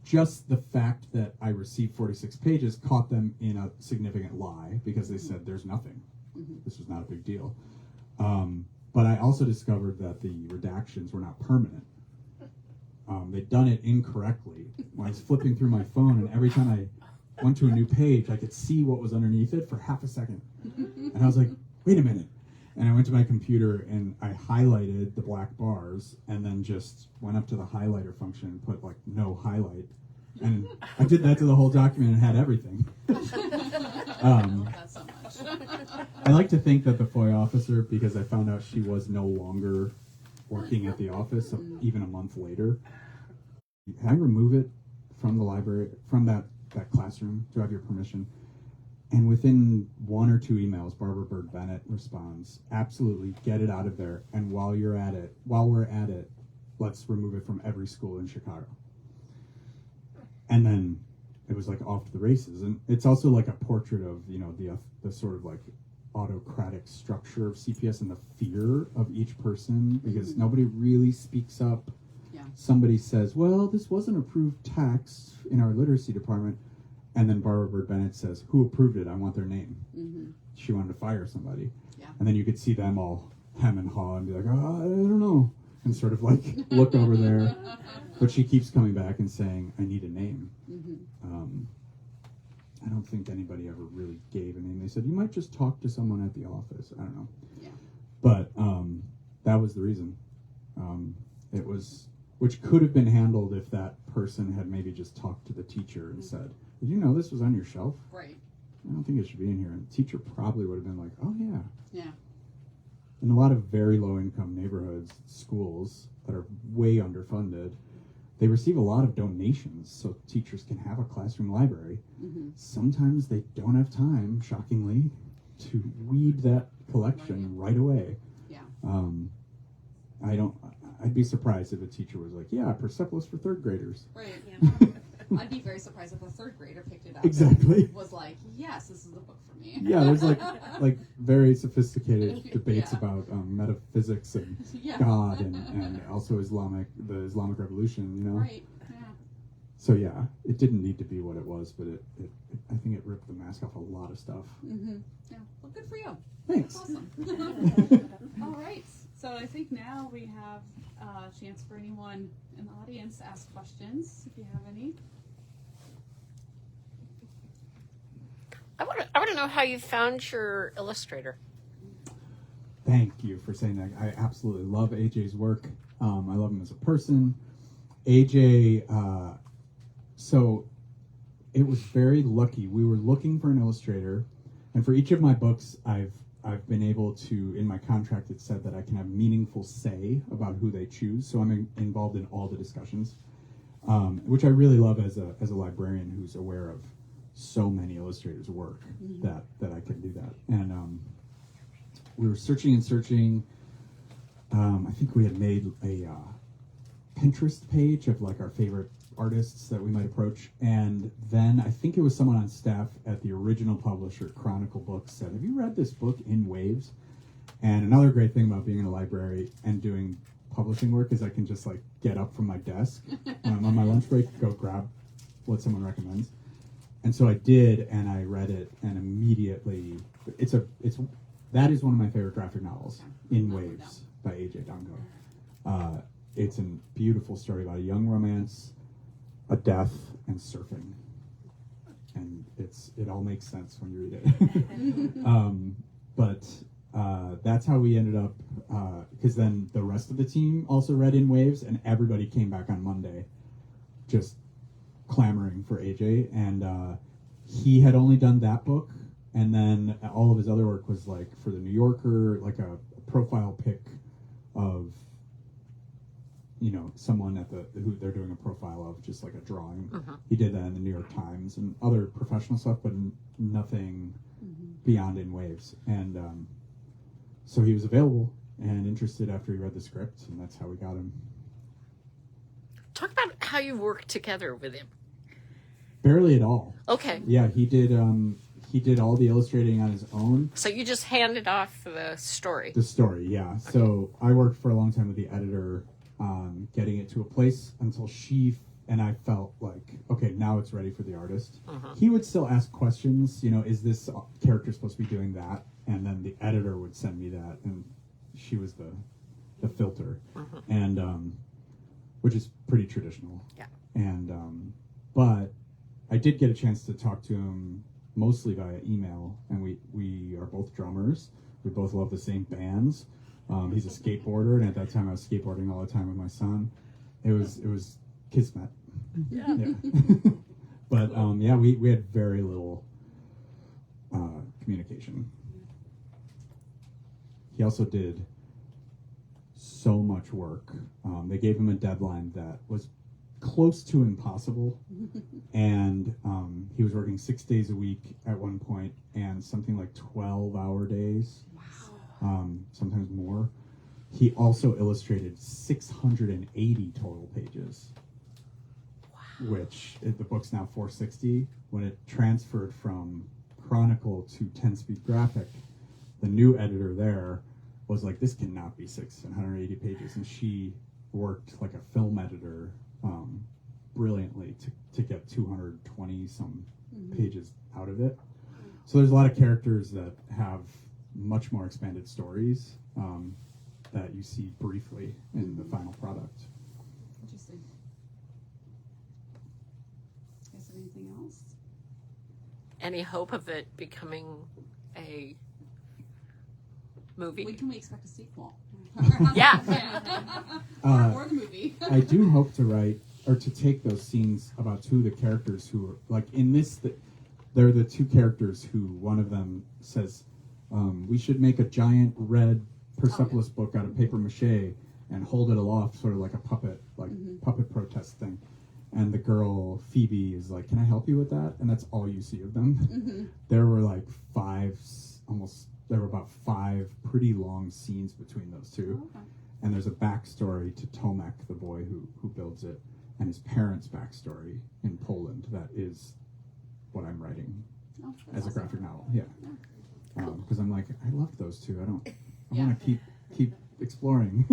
just the fact that I received 46 pages caught them in a significant lie, because they said there's nothing. This was not a big deal. But I also discovered that the redactions were not permanent. They'd done it incorrectly. When I was flipping through my phone, and every time I went to a new page, I could see what was underneath it for half a second. And I was like, wait a minute. And I went to my computer and I highlighted the black bars and then just went up to the highlighter function and put like no highlight. And I did that to the whole document and had everything. I love that so much. I like to think that the FOIA officer, because I found out she was no longer working at the office even a month later, can I remove it from the library, from that classroom? Do I have your permission? And within 1 or 2 emails, Barbara Bird Bennett responds, absolutely, get it out of there. And while we're at it, let's remove it from every school in Chicago. And then it was like off to the races. And it's also like a portrait of, you know, the sort of like autocratic structure of CPS and the fear of each person, because nobody really speaks up. Yeah. Somebody says, well, this wasn't approved text in our literacy department. And then Barbara Bird Bennett says, who approved it? I want their name. she wanted to fire somebody. Yeah. And then you could see them all hem and haw and be like, oh, I don't know, and sort of like look over there. But she keeps coming back and saying, I need a name. I don't think anybody ever really gave a name. They said, you might just talk to someone at the office. I don't know. Yeah. But that was the reason. It was, which could have been handled if that person had maybe just talked to the teacher and said, did you know this was on your shelf? Right. I don't think it should be in here. And the teacher probably would have been like, oh, yeah. Yeah. In a lot of very low-income neighborhoods, schools that are way underfunded, they receive a lot of donations so teachers can have a classroom library. Sometimes they don't have time, shockingly, to weed that collection right away. Yeah. I'd be surprised if a teacher was like, yeah, Persepolis for third graders. Right. Yeah. I'd be very surprised if a third grader picked it up. Exactly. And was like, yes, this is the book for me. Yeah, there's like very sophisticated debates about metaphysics and God and also the Islamic Revolution, you know? Right. Yeah. So yeah, it didn't need to be what it was, but it I think it ripped the mask off a lot of stuff. Yeah. Well, good for you. Thanks. That's awesome. All right. So I think now we have a chance for anyone in the audience to ask questions, if you have any. I want to know how you found your illustrator. Thank you for saying that. I absolutely love AJ's work. I love him as a person. AJ, so it was very lucky. We were looking for an illustrator, and for each of my books, I've been able to, in my contract, it said that I can have meaningful say about who they choose. So I'm involved in all the discussions, which I really love as a librarian who's aware of so many illustrators' work that I can do that. And we were searching and searching. I think we had made a Pinterest page of like our favorite artists that we might approach, and then I think it was someone on staff at the original publisher, Chronicle Books, said, have you read this book In Waves? And another great thing about being in a library and doing publishing work is I can just like get up from my desk on my lunch break, go grab what someone recommends. And so I did, and I read it, and immediately that is one of my favorite graphic novels, In Waves by AJ Dungo. It's a beautiful story about a young romance, a death, and surfing, and it all makes sense when you read it. But that's how we ended up, because then the rest of the team also read In Waves, and everybody came back on Monday just clamoring for AJ, and he had only done that book, and then all of his other work was like for the New Yorker, like a profile pic of, you know, someone who they're doing a profile of, just like a drawing. He did that in the New York Times and other professional stuff, but nothing beyond In Waves. And so he was available and interested after he read the script, and that's how we got him. Talk about how you worked together with him. Barely at all. Okay. Yeah, he did all the illustrating on his own. So you just handed off the story. The story, yeah. Okay. So I worked for a long time with the editor on getting it to a place until she and I felt like, okay, now it's ready for the artist. He would still ask questions, you know, is this character supposed to be doing that? And then the editor would send me that, and she was the filter, and which is pretty traditional. Yeah. And but I did get a chance to talk to him mostly via email, and we are both drummers. We both love the same bands. He's a skateboarder, and at that time I was skateboarding all the time with my son. It was kismet. Yeah. But yeah, we had very little communication. He also did so much work. They gave him a deadline that was close to impossible, and he was working 6 days a week at one point, and something like 12-hour days. Wow. Sometimes more. He also illustrated 680 total pages. Wow. Which the book's now 460. When it transferred from Chronicle to 10-speed graphic, the new editor there was like, this cannot be 680 pages, and she worked like a film editor brilliantly to get 220 some pages out of it. So there's a lot of characters that have much more expanded stories that you see briefly in the final product. Interesting. Is there anything else? Any hope of it becoming a movie? When can we expect a sequel? Yeah. Or the movie. I do hope to write or to take those scenes about two of the characters who are like in this. They're the two characters who one of them says, "We should make a giant red Persepolis book out of paper mache and hold it aloft, sort of like a puppet, puppet protest thing." And the girl Phoebe is like, "Can I help you with that?" And that's all you see of them. Mm-hmm. There were like there were about 5 pretty long scenes between those two. Oh, okay. And there's a backstory to Tomek, the boy who builds it, and his parents' backstory in Poland. That is what I'm writing as a graphic novel. Yeah, because I'm like, I love those two. I want to keep exploring.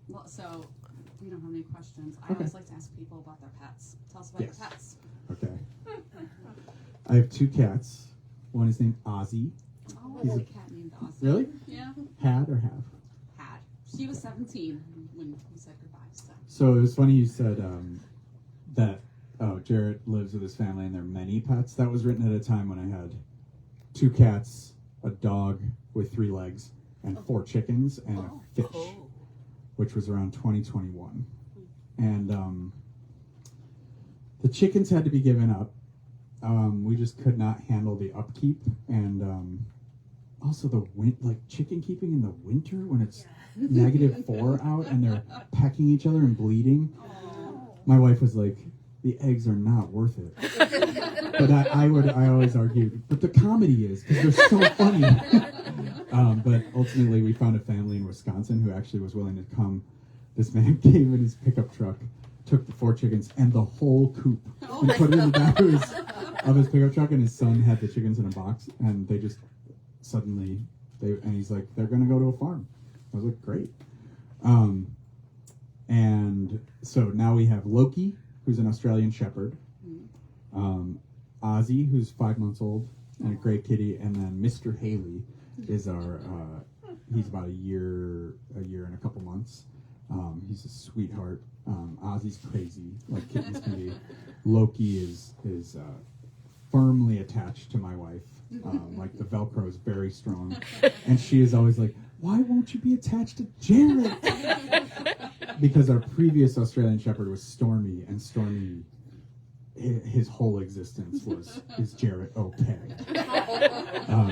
Well, so we don't have any questions. I always like to ask people about their pets. Tell us about your pets. Okay. I have 2 cats. One is named Ozzy. Oh, I had a cat named Ozzy. Really? Yeah. Had or have? Had. She was 17 when we said goodbye. So it was funny you said that Jarrett lives with his family and there are many pets. That was written at a time when I had 2 cats, a dog with 3 legs, and 4 chickens and a fish, which was around 2021. And the chickens had to be given up. We just could not handle the upkeep, and also chicken keeping in the winter when it's -4 out and they're pecking each other and bleeding. My wife was like, "The eggs are not worth it." But I always argued, but the comedy is, because they're so funny. But ultimately, we found a family in Wisconsin who actually was willing to come. This man came in his pickup truck, took the 4 chickens and the whole coop and put it in the back of his pickup truck, and his son had the chickens in a box, and they just suddenly, and he's like, "They're going to go to a farm." I was like, "Great." And so now we have Loki, who's an Australian Shepherd, Ozzy, who's 5 months old, and a great kitty, and then Mr. Haley is our, he's about a year and a couple months. He's a sweetheart. Ozzy's crazy, like kittens can be. Loki is firmly attached to my wife. Like the Velcro is very strong, and she is always like, "Why won't you be attached to Jarrett?" Because our previous Australian Shepherd was Stormy, and Stormy, his whole existence was, "Is Jarrett okay?"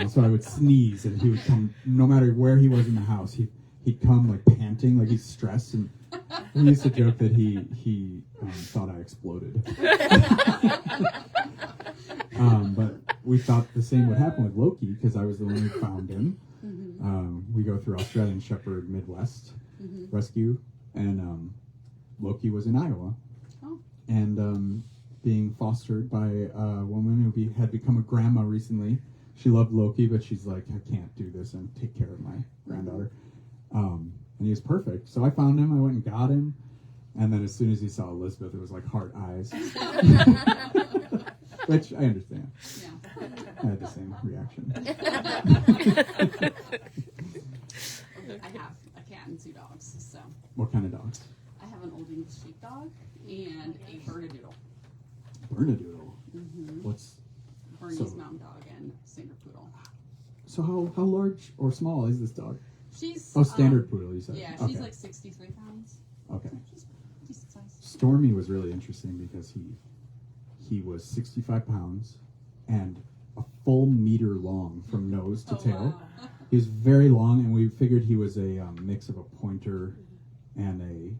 So I would sneeze, and he would come, no matter where he was in the house, he'd come like panting, like he's stressed, and we used to joke that he thought I exploded. But we thought the same would happen with Loki, because I was the one who found him. We go through Australian Shepherd Midwest Rescue, and Loki was in Iowa, and being fostered by a woman who had become a grandma recently. She loved Loki, but she's like, "I can't do this and take care of my granddaughter." And he was perfect. So I found him, I went and got him, and then as soon as he saw Elizabeth, it was like heart eyes. Which I understand. Yeah. I had the same reaction. I have a cat and 2 dogs, so. What kind of dogs? I have an old English sheepdog and a Bernedoodle. Bernedoodle. What's Bernese Mountain Dog and Standard Poodle. so how large or small is this dog? She's Standard poodle, you said. Yeah, okay. she's like 63 pounds. Okay. She's decent size. Stormy was really interesting because he was 65 pounds and a full meter long from nose to tail. Wow. He was very long, and we figured he was a mix of a pointer and a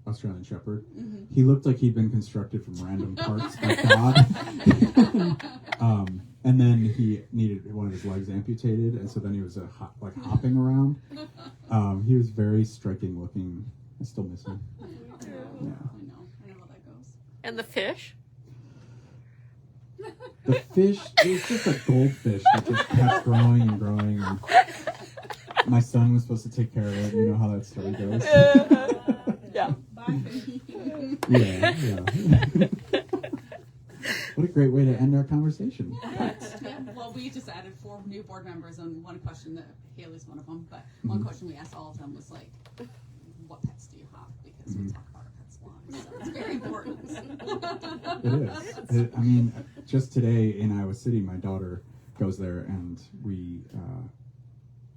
Australian Shepherd. He looked like he'd been constructed from random parts by God. And then he needed one of his legs amputated, and so then he was hopping around. He was very striking looking. I still miss him. Yeah. Yeah. I know how that goes. And the fish? The fish, it was just a goldfish that just kept growing and growing. And my son was supposed to take care of it. You know how that story goes. Yeah. Yeah. What a great way to end our conversation. Yeah, well, we just added 4 new board members, and one question that Haley's one of them, but one question we asked all of them was like, what pets do you have? Because we talk about our pets a lot, so it's very important. It is. I mean, just today in Iowa City, my daughter goes there, and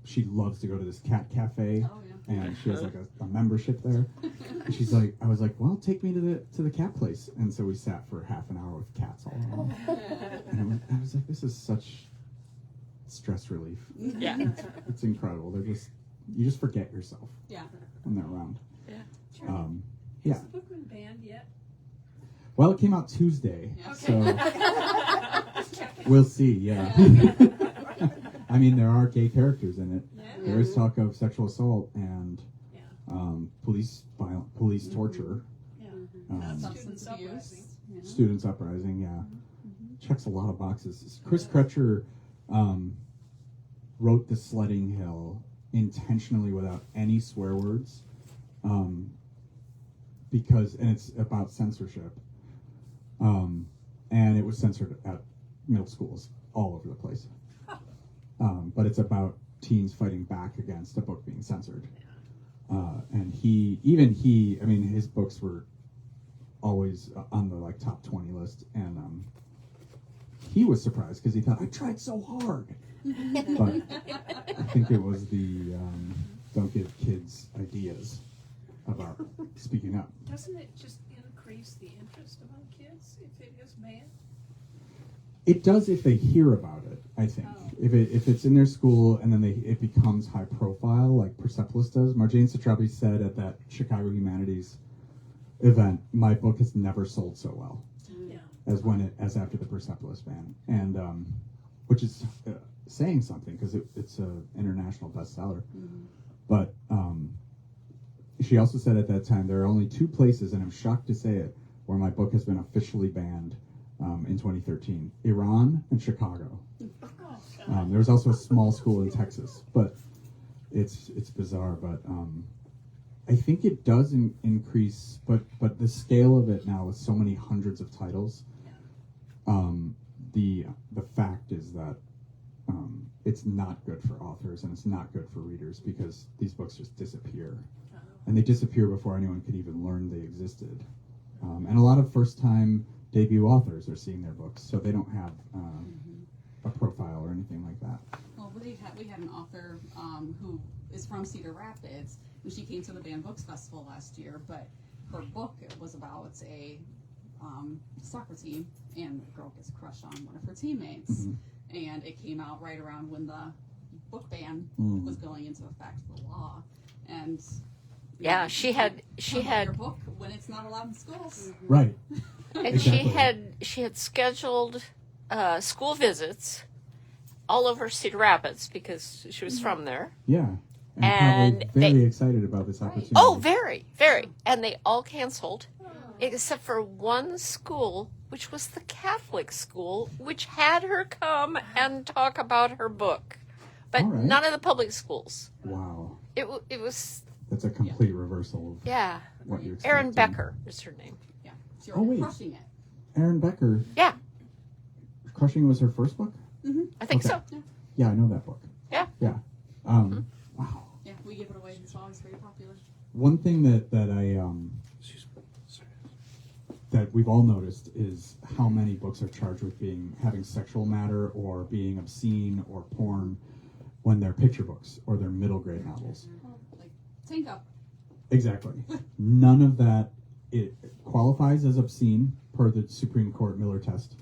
she loves to go to this cat cafe, Oh, yeah. and she has like a membership there. And she's like, I was like, well, take me to the cat place, and so we sat for half an hour with cats all around. And I was like, this is such stress relief. Yeah. It's incredible. You just forget yourself Yeah. when they're around. Yeah. Yeah. Has the book been banned yet? Well, it came out Tuesday, Yeah. so we'll see. Yeah. I mean, there are gay characters in it. Yeah. There is talk of sexual assault and Yeah. police torture, Yeah. Substance Students abuse. uprising. Yeah. students uprising. Yeah, checks a lot of boxes. Chris Crutcher wrote The Sledding Hill intentionally without any swear words, because it's about censorship, and it was censored at middle schools all over the place. But it's about teens fighting back against a book being censored. And I mean, his books were always on the like top 20 list, and he was surprised because he thought I tried so hard. But I think it was the don't give kids ideas about speaking up. Doesn't it just increase the interest among kids if it is banned? It does if they hear about it, I think. Oh. If it's in their school and then it becomes high profile, like Persepolis does. Marjane Satrapi said at that Chicago Humanities event, my book has never sold so well Yeah. as after the Persepolis ban, and which is saying something because it's an international bestseller. But she also said at that time there are only 2 places, and I'm shocked to say it, where my book has been officially banned in 2013: Iran and Chicago. There was also a small school in Texas, but it's bizarre. But I think it does increase, but the scale of it now with so many hundreds of titles, the fact is that it's not good for authors and it's not good for readers because these books just disappear, and they disappear before anyone could even learn they existed. And a lot of first-time debut authors are seeing their books, so they don't have a profile or anything like that. Well, we had an author who is from Cedar Rapids, and she came to the Banned Books Festival last year, but her book was about a soccer team, and a girl gets crushed on one of her teammates, and it came out right around when the book ban was going into effect, the law, and Yeah, she had your book when it's not allowed in schools. Right. and Exactly. she had scheduled school visits all over Cedar Rapids because she was from there. Yeah. And probably very excited about this opportunity. Oh, very, very. And they all canceled, except for one school, which was the Catholic school, which had her come and talk about her book. But All right. none of the public schools. Wow. It was, That's a complete reversal of yeah. what you're Erin expecting. Becker is her name. Yeah, she Oh, wait. crushing it. Erin Becker. Yeah, Crushing was her first book? I think Okay. so. Yeah, I know that book. Yeah. Yeah. Wow. Yeah, we give it away. It's always very popular. One thing that that we've all noticed is how many books are charged with having sexual matter or being obscene or porn when they're picture books or they're middle grade novels. Like, tank up. Exactly. None of that it qualifies as obscene per the Supreme Court Miller test,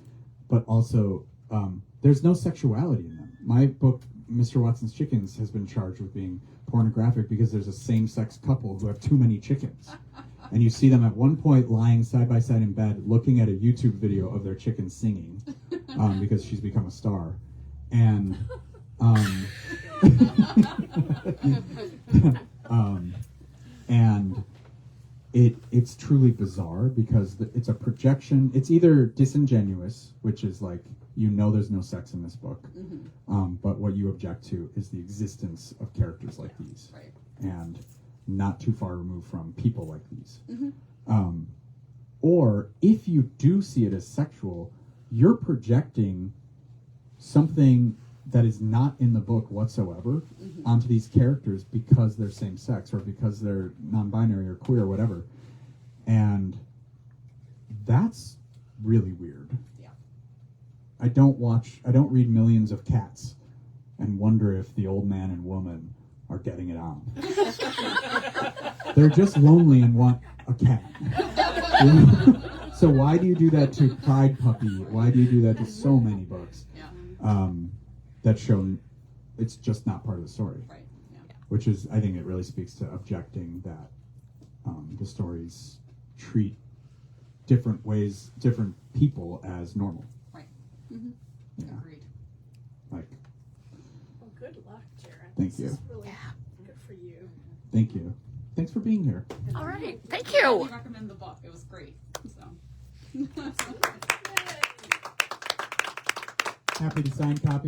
but also there's no sexuality in them. My book, Mr. Watson's Chickens, has been charged with being pornographic because there's a same-sex couple who have too many chickens. And you see them at one point lying side by side in bed looking at a YouTube video of their chicken singing because she's become a star. And and it's truly bizarre because it's a projection. It's either disingenuous, which is like, there's no sex in this book, but what you object to is the existence of characters like these, Right. and not too far removed from people like these. Or if you do see it as sexual, you're projecting something that is not in the book whatsoever onto these characters because they're same sex or because they're non-binary or queer or whatever. And that's really weird. Yeah. I don't read Millions of Cats and wonder if the old man and woman are getting it on. They're just lonely and want a cat. You know? So why do you do that to Pride Puppy? Why do you do that to so many books? Yeah. That show it's just not part of the story. Right. Yeah. Which is, I think it really speaks to objecting that the stories treat different people as normal. Right. Yeah. Agreed. Like, Well, good luck, Jarrett. Thank This you. is really good for you. Thank you. Thanks for being here. All right, thank I you. recommend the book. It was great. So. Happy to sign copy.